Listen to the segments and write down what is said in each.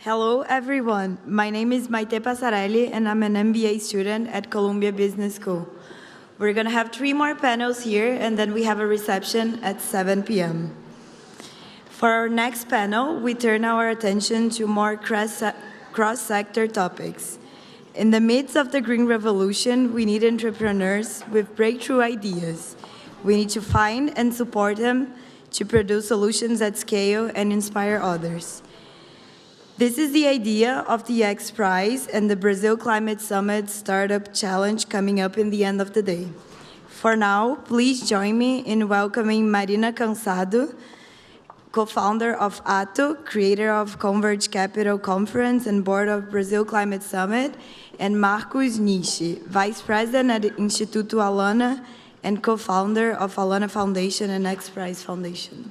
Hello, everyone. My name is Maite Passarelli, and I'm an MBA student at Columbia Business School. We're going to have 3 more panels here, and then we have a reception at 7 p.m. For our next panel, we turn our attention to more cross-sector topics. In the midst of the Green Revolution, we need entrepreneurs with breakthrough ideas. We need to find and support them to produce solutions at scale and inspire others. This is the idea of the X Prize and the Brazil Climate Summit Startup Challenge coming up in the end of the day. For now, please join me in welcoming Marina Cansado, co-founder of Atto, creator of Converge Capital Conference and board of Brazil Climate Summit, and Marcos Nishi, vice president at Instituto Alana and co-founder of Alana Foundation and X Prize Foundation.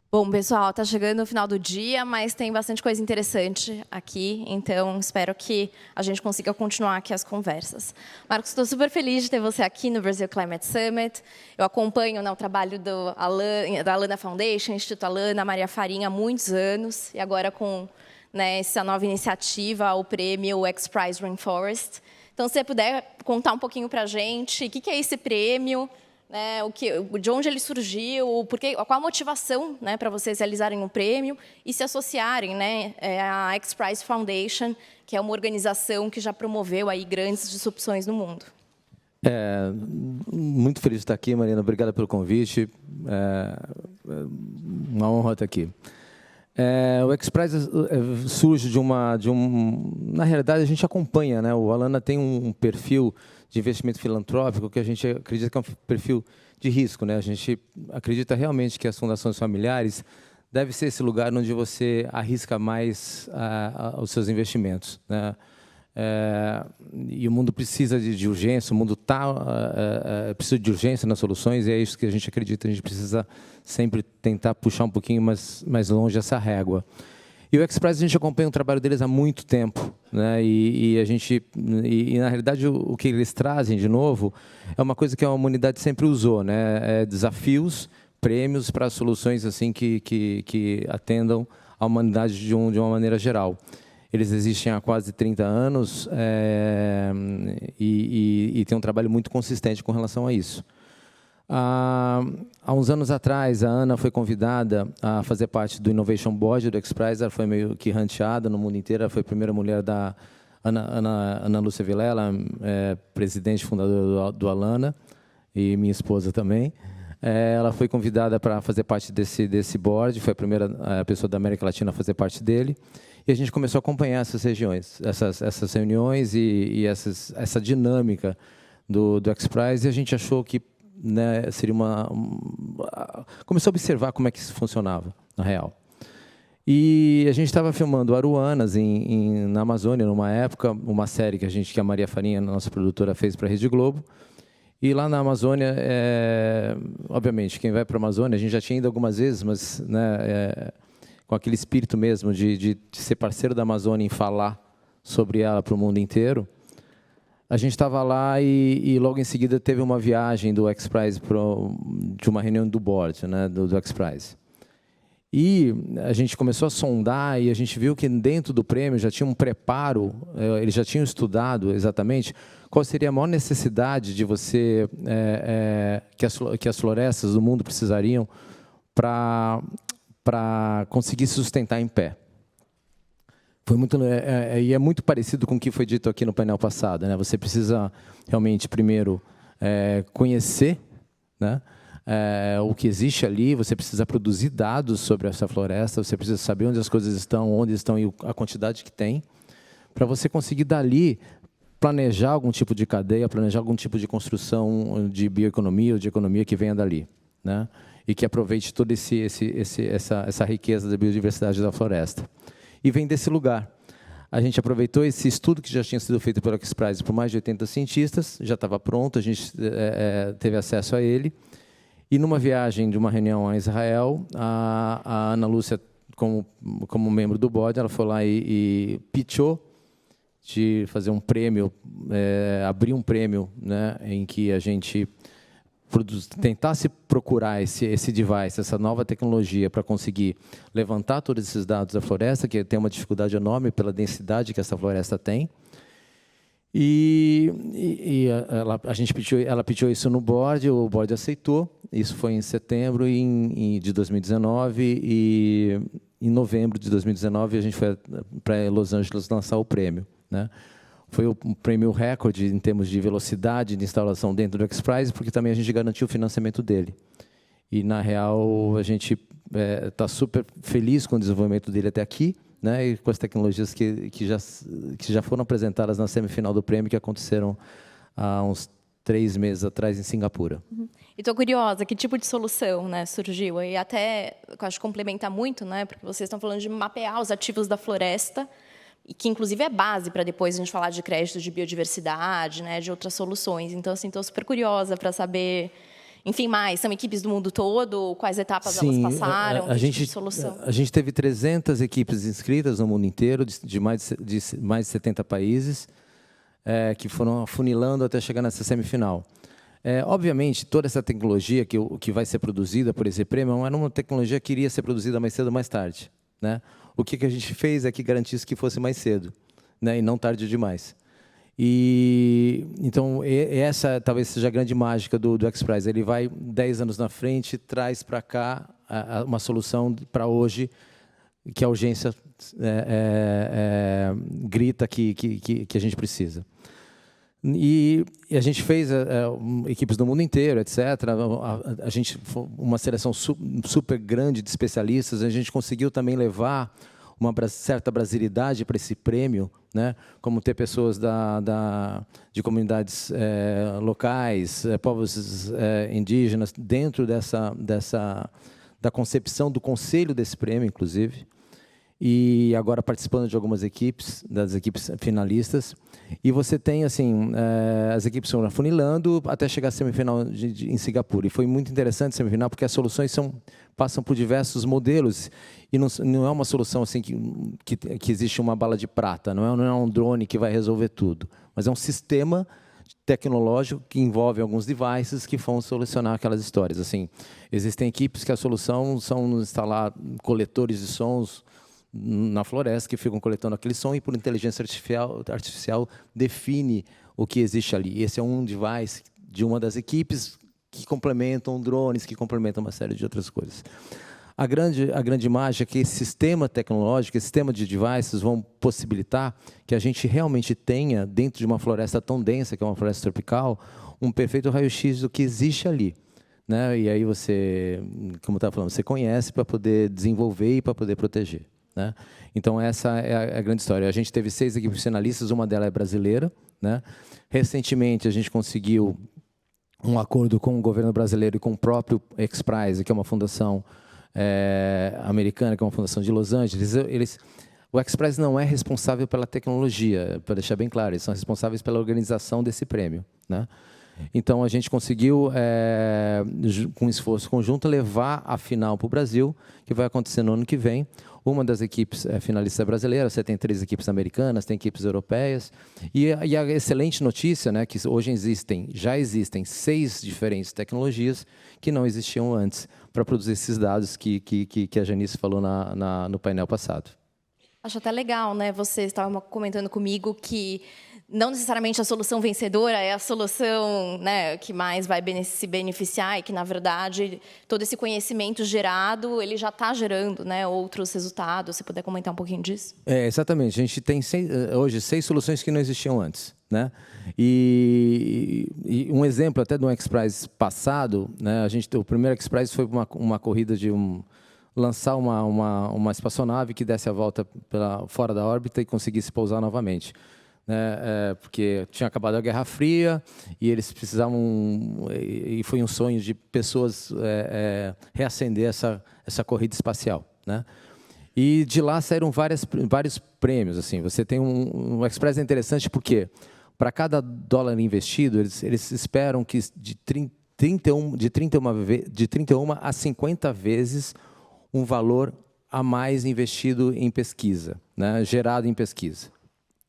Bom, pessoal, está chegando o final do dia, mas tem bastante coisa interessante aqui, então espero que a gente consiga continuar aqui as conversas. Marcos, estou super feliz de ter você aqui no Brazil Climate Summit. Eu acompanho, né, o trabalho da Alana Foundation, Instituto Alana, Maria Farinha há muitos anos, e agora com, né, essa nova iniciativa, o prêmio X Prize Rainforest. Então, se você puder contar um pouquinho para a gente, o que é esse prêmio, né, de onde ele surgiu, qual a motivação, né, para vocês realizarem um prêmio e se associarem, né, à X Prize Foundation, que é uma organização que já promoveu aí grandes disrupções no mundo. Muito feliz de estar aqui, Marina. Obrigada pelo convite. Uma honra estar aqui. O X Prize surge na realidade, a gente acompanha, né? O Alana tem um perfil de investimento filantrópico que a gente acredita que é um perfil de risco, né? A gente acredita realmente que as fundações familiares deve ser esse lugar onde você arrisca mais os seus investimentos, né? E o mundo precisa de urgência, o mundo precisa de urgência nas soluções, e é isso que a gente acredita. A gente precisa sempre tentar puxar um pouquinho mais longe essa régua. E o X Prize, a gente acompanha o trabalho deles há muito tempo, né? E na realidade, o que eles trazem, de novo, é uma coisa que a humanidade sempre usou, né? Desafios, prêmios para soluções assim que atendam a humanidade de uma maneira geral. Eles existem há quase 30 anos e têm um trabalho muito consistente com relação a isso. Há uns anos atrás, a Ana foi convidada a fazer parte do Innovation Board do X Prize. Ela foi meio que ranteada no mundo inteiro. Ela foi a primeira mulher da Ana Lúcia Vilela, presidente fundadora do Alana, e minha esposa também. Ela foi convidada para fazer parte desse board. Foi a primeira pessoa da América Latina a fazer parte dele. E a gente começou a acompanhar essas reuniões e essa dinâmica do X Prize. E a gente achou que, né, seria começou a observar como é que isso funcionava, na real. E a gente estava filmando Aruanas, na Amazônia, numa época, uma série que a Maria Farinha, nossa produtora, fez para a Rede Globo. E lá na Amazônia, obviamente, quem vai para a Amazônia, a gente já tinha ido algumas vezes, mas, né, com aquele espírito mesmo de ser parceiro da Amazônia em falar sobre ela para o mundo inteiro. A gente estava lá e logo em seguida teve uma viagem do X Prize de uma reunião do board, né, do X Prize. E a gente começou a sondar e a gente viu que dentro do prêmio já tinha um preparo, eles já tinham estudado exatamente qual seria a maior necessidade de você que as florestas do mundo precisariam para conseguir se sustentar em pé. E é muito parecido com o que foi dito aqui no painel passado, né? Você precisa realmente, primeiro, conhecer, né, o que existe ali, você precisa produzir dados sobre essa floresta, você precisa saber onde as coisas estão, onde estão e a quantidade que tem, para você conseguir, dali, planejar algum tipo de cadeia, planejar algum tipo de construção de bioeconomia ou de economia que venha dali, né? E que aproveite toda essa riqueza da biodiversidade da floresta. E vem desse lugar. A gente aproveitou esse estudo que já tinha sido feito pelo X Prize por mais de 80 cientistas, já estava pronto, a gente teve acesso a ele. E numa viagem de uma reunião a Israel, a Ana Lúcia como membro do board, ela foi lá e pitchou de fazer um prêmio, abrir um prêmio, né, em que a gente tentasse procurar esse device, essa nova tecnologia, para conseguir levantar todos esses dados da floresta, que tem uma dificuldade enorme pela densidade que essa floresta tem. Ela pediu isso no board, o board aceitou. Isso foi em setembro de 2019 e em novembro de 2019 a gente foi para Los Angeles lançar o prêmio, né? Foi um prêmio recorde em termos de velocidade de instalação dentro do XPRIZE, porque também a gente garantiu o financiamento dele. E, na real, a gente está super feliz com o desenvolvimento dele até aqui, né, e com as tecnologias que já foram apresentadas na semifinal do prêmio, que aconteceram há uns 3 meses atrás em Singapura. E estou curiosa, que tipo de solução, né, surgiu? E até, eu acho que complementa muito, né, porque vocês estão falando de mapear os ativos da floresta, e que, inclusive, é base para depois a gente falar de créditos de biodiversidade, né, de outras soluções. Então, assim, estou super curiosa para saber, enfim, mais. São equipes do mundo todo? Quais etapas elas passaram? Que tipo de solução? A gente teve 300 equipes inscritas no mundo inteiro, de mais de 70 países, que foram afunilando até chegar nessa semifinal. Obviamente, toda essa tecnologia que vai ser produzida por esse prêmio era uma tecnologia que iria ser produzida mais cedo ou mais tarde, né? O que a gente fez é que garantisse que fosse mais cedo, né, e não tarde demais. Então, essa talvez seja a grande mágica do XPRIZE. Ele vai 10 anos na frente, traz para cá uma solução para hoje, que a urgência grita que a gente precisa. E a gente fez equipes do mundo inteiro, etc. A gente, uma seleção super grande de especialistas. A gente conseguiu também levar uma certa brasilidade para esse prêmio, né? Como ter pessoas de comunidades locais, povos indígenas, dentro da concepção do conselho desse prêmio, inclusive. E agora participando de algumas equipes, das equipes finalistas. E você tem, assim, as equipes foram afunilando até chegar à semifinal em Singapura. E foi muito interessante a semifinal, porque as soluções passam por diversos modelos. E não é uma solução assim que existe uma bala de prata, não é um drone que vai resolver tudo. Mas é um sistema tecnológico que envolve alguns devices que vão solucionar aquelas histórias. Assim, existem equipes que a solução são instalar coletores de sons na floresta, que ficam coletando aquele som e, por inteligência artificial define o que existe ali. Esse é um device de uma das equipes que complementam drones, que complementam uma série de outras coisas. A grande mágica é que esse sistema tecnológico, esse sistema de devices vão possibilitar que a gente realmente tenha, dentro de uma floresta tão densa, que é uma floresta tropical, um perfeito raio-x do que existe ali, né? E aí você, como eu estava falando, você conhece para poder desenvolver e para poder proteger, né? Então, essa é a grande história. A gente teve 6 equipes finalistas, uma delas é brasileira, né? Recentemente, a gente conseguiu um acordo com o governo brasileiro e com o próprio XPRIZE, que é uma fundação americana, que é uma fundação de Los Angeles. O XPRIZE não é responsável pela tecnologia, para deixar bem claro, eles são responsáveis pela organização desse prêmio, né? Então, a gente conseguiu, com esforço conjunto, levar a final para o Brasil, que vai acontecer no ano que vem. Uma das equipes finalistas é brasileira, você tem 3 equipes americanas, tem equipes europeias. E a excelente notícia, né, que hoje já existem 6 diferentes tecnologias que não existiam antes para produzir esses dados que a Janice falou no painel passado. Acho até legal, né? Você estava comentando comigo que não necessariamente a solução vencedora é a solução, né, que mais vai se beneficiar e que, na verdade, todo esse conhecimento gerado, ele já está gerando, né, outros resultados. Se puder comentar um pouquinho disso? Exatamente. A gente tem hoje 6 soluções que não existiam antes, né? E um exemplo até do XPRIZE passado, né? O primeiro XPRIZE foi uma corrida de lançar uma espaçonave que desse a volta fora da órbita e conseguisse pousar novamente. Porque tinha acabado a Guerra Fria e eles precisavam, e foi um sonho de pessoas reacender essa corrida espacial, né? E de lá saíram vários prêmios. Assim, você tem o XPRIZE é interessante porque para cada dólar investido eles esperam que de 31 a 50 vezes um valor a mais investido em pesquisa, né? Gerado em pesquisa.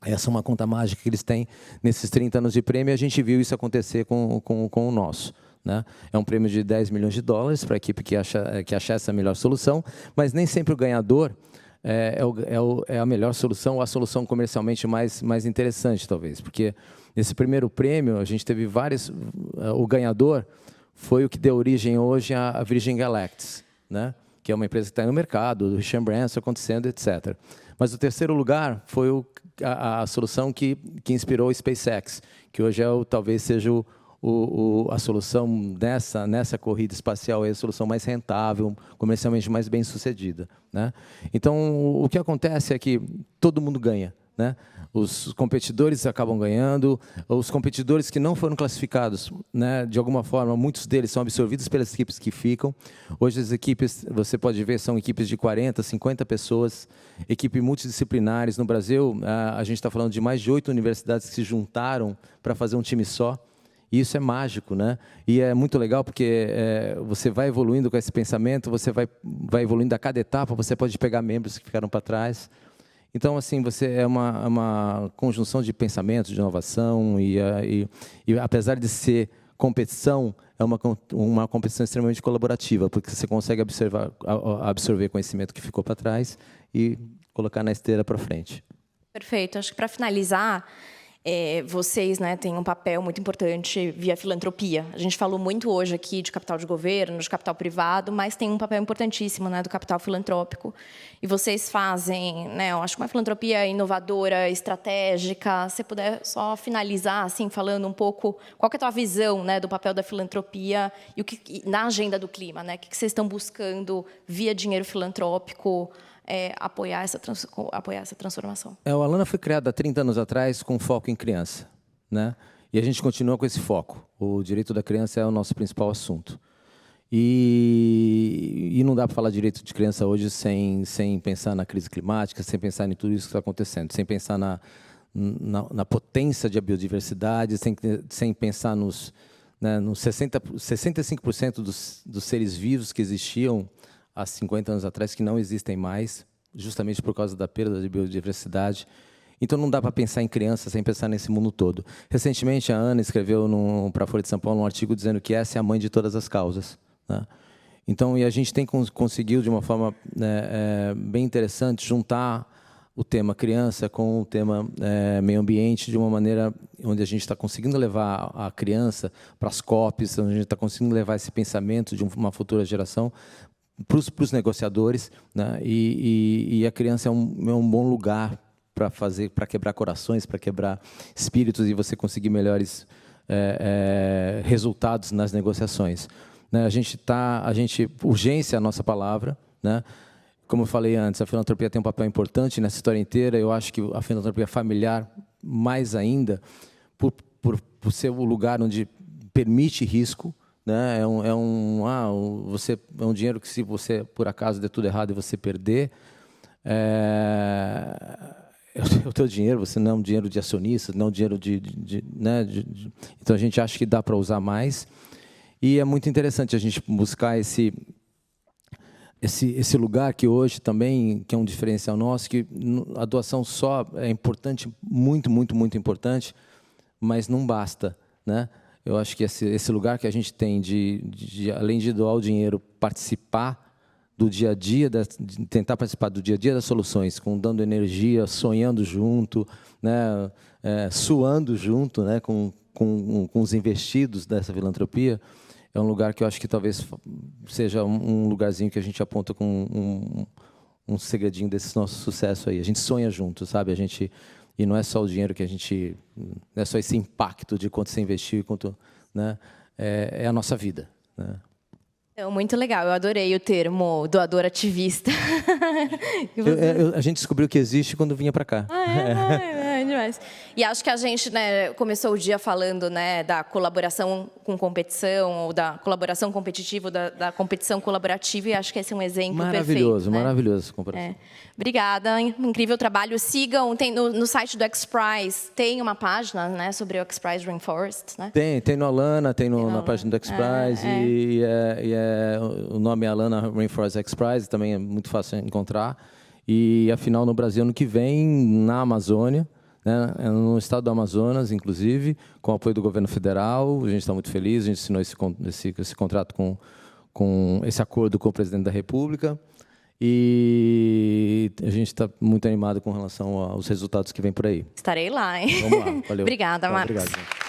Essa é uma conta mágica que eles têm nesses 30 anos de prêmio, e a gente viu isso acontecer com o nosso. Né? É um prêmio de $10 milhões para a equipe que achar essa melhor solução, mas nem sempre o ganhador é a melhor solução, ou a solução comercialmente mais interessante, talvez. Porque nesse primeiro prêmio, a gente teve vários... O ganhador foi o que deu origem hoje à Virgin Galactic, né? Que é uma empresa que está no mercado, do Richard Branson acontecendo, etc. Mas o terceiro lugar foi a solução que inspirou o SpaceX, que hoje talvez seja a solução nessa corrida espacial, é a solução mais rentável, comercialmente mais bem sucedida, né? Então, o que acontece é que todo mundo ganha, né? Os competidores acabam ganhando, os competidores que não foram classificados, né, de alguma forma, muitos deles são absorvidos pelas equipes que ficam. Hoje as equipes, você pode ver, são equipes de 40, 50 pessoas, equipes multidisciplinares. No Brasil, a gente está falando de mais de 8 universidades que se juntaram para fazer um time só. E isso é mágico, né? E é muito legal porque você vai evoluindo com esse pensamento, você vai evoluindo a cada etapa, você pode pegar membros que ficaram para trás. Então, assim, você é uma conjunção de pensamentos, de inovação, e apesar de ser competição, é uma competição extremamente colaborativa, porque você consegue absorver conhecimento que ficou para trás e colocar na esteira para frente. Perfeito. Acho que, para finalizar, vocês, né, têm um papel muito importante via filantropia. A gente falou muito hoje aqui de capital de governo, de capital privado, mas tem um papel importantíssimo, né, do capital filantrópico. E vocês fazem, né, eu acho que uma filantropia inovadora, estratégica. Se você puder só finalizar, assim, falando um pouco qual que é a tua visão, né, do papel da filantropia e na agenda do clima, né? O que vocês estão buscando via dinheiro filantrópico? Apoiar essa transformação. O Alana foi criado há 30 anos atrás com foco em criança, né? E a gente continua com esse foco. O direito da criança é o nosso principal assunto. E não dá para falar de direito de criança hoje sem pensar na crise climática, sem pensar em tudo isso que está acontecendo, sem pensar na potência de biodiversidade, sem pensar nos 65% dos seres vivos que existiam há 50 anos atrás, que não existem mais, justamente por causa da perda de biodiversidade. Então, não dá para pensar em criança sem pensar nesse mundo todo. Recentemente, a Ana escreveu para a Folha de São Paulo um artigo dizendo que essa é a mãe de todas as causas, né? Então, e a gente tem conseguido, de uma forma bem interessante, juntar o tema criança com o tema meio ambiente de uma maneira onde a gente está conseguindo levar a criança para as COPs, onde a gente está conseguindo levar esse pensamento de uma futura geração para os negociadores, né? E a criança é um bom lugar para quebrar corações, para quebrar espíritos e você conseguir melhores resultados nas negociações, né? Urgência é a nossa palavra, né? Como eu falei antes, a filantropia tem um papel importante nessa história inteira. Eu acho que a filantropia familiar, mais ainda, por ser o lugar onde permite risco, né? É um dinheiro que, se você, por acaso, der tudo errado e você perder, é o teu dinheiro, você não é um dinheiro de acionista, não é um dinheiro Então, a gente acha que dá para usar mais. E é muito interessante a gente buscar esse lugar que hoje também, que é um diferencial nosso, que a doação só é importante, muito, muito, muito importante, mas não basta, né? Eu acho que esse lugar que a gente tem além de doar o dinheiro, participar do dia a dia, de tentar participar do dia a dia das soluções, dando energia, sonhando junto, né, suando junto, né, com os investidos dessa filantropia, é um lugar que eu acho que talvez seja um lugarzinho que a gente aponta com um segredinho desse nosso sucesso aí. A gente sonha junto, sabe? E não é só o dinheiro que a gente... Não é só esse impacto de quanto você investiu e quanto... Né? É a nossa vida, né? Muito legal. Eu adorei o termo doador ativista. A gente descobriu que existe quando vinha para cá. demais. E acho que a gente, né, começou o dia falando, né, da colaboração com competição, ou da colaboração competitiva, da competição colaborativa, e acho que esse é um exemplo Maravilhoso, perfeito, né? maravilhoso essa comparação. É. Obrigada, incrível trabalho. Sigam, tem no site do XPRIZE, tem uma página, né, sobre o XPRIZE Rainforest, né? Tem no Alana, na página do XPRIZE, o nome é Alana Rainforest XPRIZE, também é muito fácil de encontrar. E a final no Brasil ano que vem, na Amazônia, né, no estado do Amazonas, inclusive, com o apoio do governo federal. A gente está muito feliz, a gente assinou esse contrato com esse acordo com o presidente da República. E a gente está muito animado com relação aos resultados que vêm por aí. Estarei lá, hein? Vamos lá, valeu. Obrigada, Marcos. Obrigado, gente.